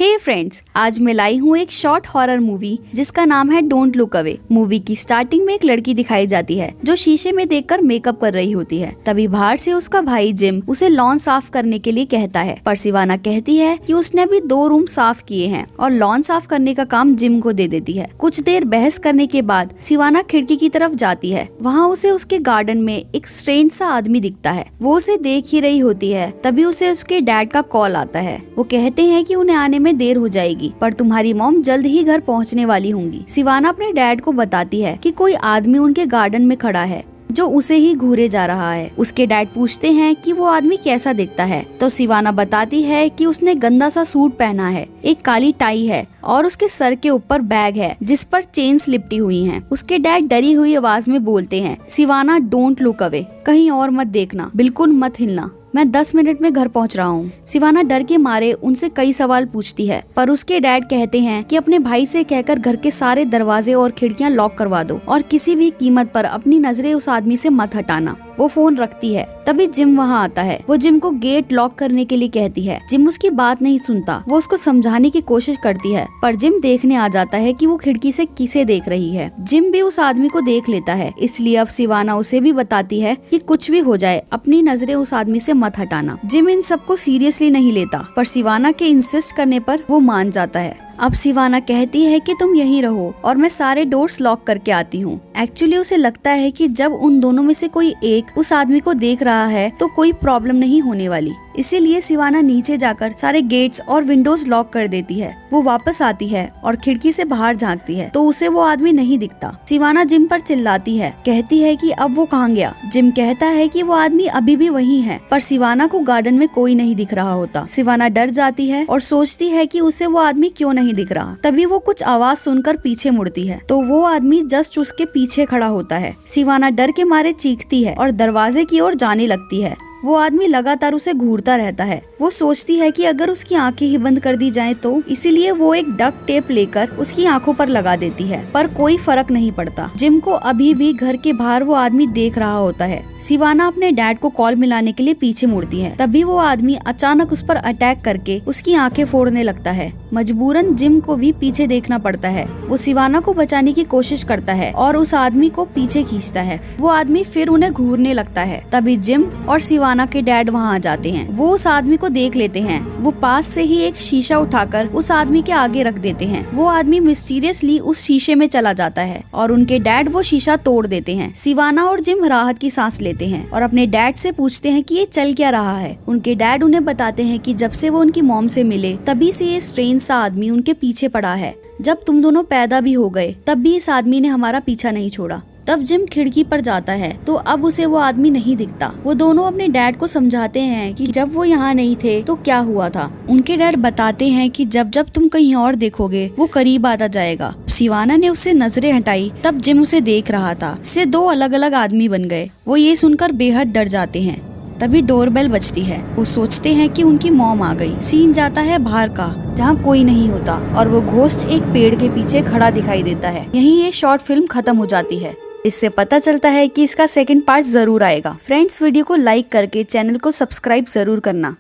हे friends, आज मैं लाई हूँ एक शॉर्ट हॉरर मूवी जिसका नाम है डोंट लुक अवे। मूवी की स्टार्टिंग में एक लड़की दिखाई जाती है जो शीशे में देखकर मेकअप कर रही होती है। तभी बाहर से उसका भाई जिम उसे लॉन साफ करने के लिए कहता है, पर सिवाना कहती है कि उसने अभी 2 रूम साफ किए हैं और लॉन साफ करने का काम जिम को दे देती है। कुछ देर बहस करने के बाद सिवाना खिड़की की तरफ जाती है। वहाँ उसे उसके गार्डन में एक स्ट्रेंज सा आदमी दिखता है। वो उसे देख ही रही होती है, तभी उसे उसके डैड का कॉल आता है। वो कहते हैं कि उन्हें आने में देर हो जाएगी, पर तुम्हारी मॉम जल्द ही घर पहुंचने वाली होंगी। सिवाना अपने डैड को बताती है कि कोई आदमी उनके गार्डन में खड़ा है जो उसे ही घूरे जा रहा है। उसके डैड पूछते हैं कि वो आदमी कैसा दिखता है, तो सिवाना बताती है कि उसने गंदा सा सूट पहना है, एक काली टाई है और उसके सर के ऊपर बैग है जिस पर चेन्स लिपटी हुई हैं। उसके डैड डरी हुई आवाज में बोलते हैं, सिवाना डोंट लुक अवे, कहीं और मत देखना, बिल्कुल मत हिलना, मैं 10 मिनट में घर पहुंच रहा हूँ। सिवाना डर के मारे उनसे कई सवाल पूछती है, पर उसके डैड कहते हैं कि अपने भाई से कहकर घर के सारे दरवाजे और खिड़कियाँ लॉक करवा दो और किसी भी कीमत पर अपनी नजरें उस आदमी से मत हटाना। वो फोन रखती है। तभी जिम वहाँ आता है। वो जिम को गेट लॉक करने के लिए कहती है। जिम उसकी बात नहीं सुनता। वो उसको समझाने की कोशिश करती है, पर जिम देखने आ जाता है कि वो खिड़की से किसे देख रही है। जिम भी उस आदमी को देख लेता है, इसलिए अब सिवाना उसे भी बताती है कि कुछ भी हो जाए अपनी नजरें उस आदमी से मत हटाना। जिम इन सबको सीरियसली नहीं लेता, पर सिवाना के इंसिस्ट करने पर वो मान जाता है। अब सिवाना कहती है कि तुम यहीं रहो और मैं सारे डोर्स लॉक करके आती हूँ। एक्चुअली उसे लगता है कि जब उन दोनों में से कोई एक उस आदमी को देख रहा है तो कोई प्रॉब्लम नहीं होने वाली, इसीलिए सिवाना नीचे जाकर सारे गेट्स और विंडोज लॉक कर देती है। वो वापस आती है और खिड़की से बाहर झांकती है तो उसे वो आदमी नहीं दिखता। सिवाना जिम पर चिल्लाती है, कहती है कि अब वो कहाँ गया। जिम कहता है कि वो आदमी अभी भी वहीं है, पर सिवाना को गार्डन में कोई नहीं दिख रहा होता। सिवाना डर जाती है और सोचती है कि उसे वो आदमी क्यों नहीं दिख रहा। तभी वो कुछ आवाज सुनकर पीछे मुड़ती है तो वो आदमी जस्ट उसके पीछे खड़ा होता है। सिवाना डर के मारे चीखती है और दरवाजे की ओर जाने लगती है। वो आदमी लगातार उसे घूरता रहता है। वो सोचती है कि अगर उसकी आंखें ही बंद कर दी जाएं तो, इसीलिए वो एक डक टेप लेकर उसकी आंखों पर लगा देती है, पर कोई फर्क नहीं पड़ता। जिम को अभी भी घर के बाहर वो आदमी देख रहा होता है। सिवाना अपने डैड को कॉल मिलाने के लिए पीछे मुड़ती है। तभी वो आदमी अचानक उस पर अटैक करके उसकी आंखें फोड़ने लगता है। मजबूरन जिम को भी पीछे देखना पड़ता है। वो सिवाना को बचाने की कोशिश करता है और उस आदमी को पीछे खींचता है। वो आदमी फिर उन्हें घूरने लगता है। तभी जिम और सिवाना के डैड वहाँ आ जाते हैं। वो उस आदमी को देख लेते हैं। वो पास से ही एक शीशा उठाकर उस आदमी के आगे रख देते हैं। वो आदमी मिस्टीरियसली उस शीशे में चला जाता है और उनके डैड वो शीशा तोड़ देते हैं। सिवाना और जिम राहत की सांस लेते हैं और अपने डैड से पूछते हैं कि ये चल क्या रहा है। उनके डैड उन्हें बताते हैं कि जब से वो उनकी मॉम से मिले तभी से ये स्ट्रेंज सा आदमी उनके पीछे पड़ा है। जब तुम दोनों पैदा भी हो गए तब भी इस आदमी ने हमारा पीछा नहीं छोड़ा। तब जिम खिड़की पर जाता है तो अब उसे वो आदमी नहीं दिखता। वो दोनों अपने डैड को समझाते हैं कि जब वो यहाँ नहीं थे तो क्या हुआ था। उनके डैड बताते हैं कि जब जब तुम कहीं और देखोगे वो करीब आता जाएगा। सिवाना ने उससे नजरें हटाई तब जिम उसे देख रहा था। इससे 2 अलग अलग आदमी बन गए। वो ये सुनकर बेहद डर जाते हैं। तभी डोरबेल बजती है। वो सोचते हैं कि उनकी मॉम आ गई। सीन जाता है बाहर का, जहाँ कोई नहीं होता और वो घोस्ट एक पेड़ के पीछे खड़ा दिखाई देता है। यहीं ये शॉर्ट फिल्म खत्म हो जाती है। इससे पता चलता है कि इसका सेकंड पार्ट जरूर आएगा। फ्रेंड्स, वीडियो को लाइक करके चैनल को सब्सक्राइब जरूर करना।